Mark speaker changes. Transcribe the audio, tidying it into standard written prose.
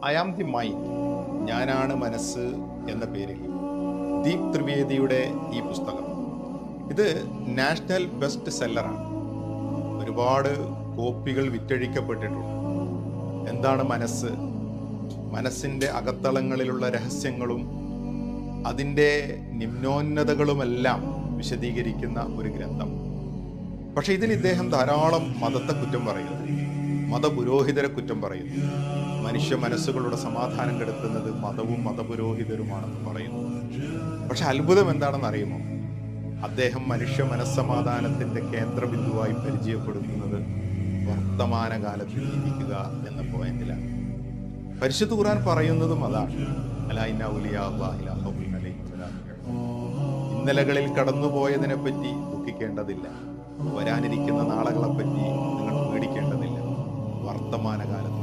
Speaker 1: I am the mind, ഞാനാണ് മനസ്സ് എന്ന പേരിൽ ദീപ് ത്രിവേദിയുടെ ഈ പുസ്തകം, ഇത് നാഷണൽ ബെസ്റ്റ് സെല്ലറാണ്. ഒരുപാട് കോപ്പികൾ വിറ്റഴിക്കപ്പെട്ടിട്ടുണ്ട്. എന്താണ് മനസ്സ്, മനസ്സിൻ്റെ അകത്തളങ്ങളിലുള്ള രഹസ്യങ്ങളും അതിൻ്റെ നിമ്നോന്നതകളുമെല്ലാം വിശദീകരിക്കുന്ന ഒരു ഗ്രന്ഥം. പക്ഷെ ഇതിൽ ഇദ്ദേഹം ധാരാളം മതത്തെ കുറ്റം പറയുന്നു, മതപുരോഹിതരെ കുറ്റം പറയുന്നു. മനുഷ്യ മനസ്സുകളുടെ സമാധാനം കെടുത്തുന്നത് മതവും മതപുരോഹിതരുമാണെന്ന് പറയുന്നു. പക്ഷെ അത്ഭുതം എന്താണെന്ന് അറിയുമോ? അദ്ദേഹം മനുഷ്യ മനസ്സമാധാനത്തിൻ്റെ കേന്ദ്രബിന്ദുവായി പരിചയപ്പെടുത്തുന്നത് വർത്തമാനകാലത്ത് ജീവിക്കുക എന്ന പോയിന്റിലാണ്. പരിശുദ്ധ ഖുർആൻ പറയുന്നതും അതാണ്. ഇന്നലകളിൽ കടന്നുപോയതിനെ പറ്റി ദുഃഖിക്കേണ്ടതില്ല, വരാനിരിക്കുന്ന നാളുകളെപ്പറ്റി നിങ്ങൾ പേടിക്കേണ്ടതില്ല. വർത്തമാനകാലത്ത്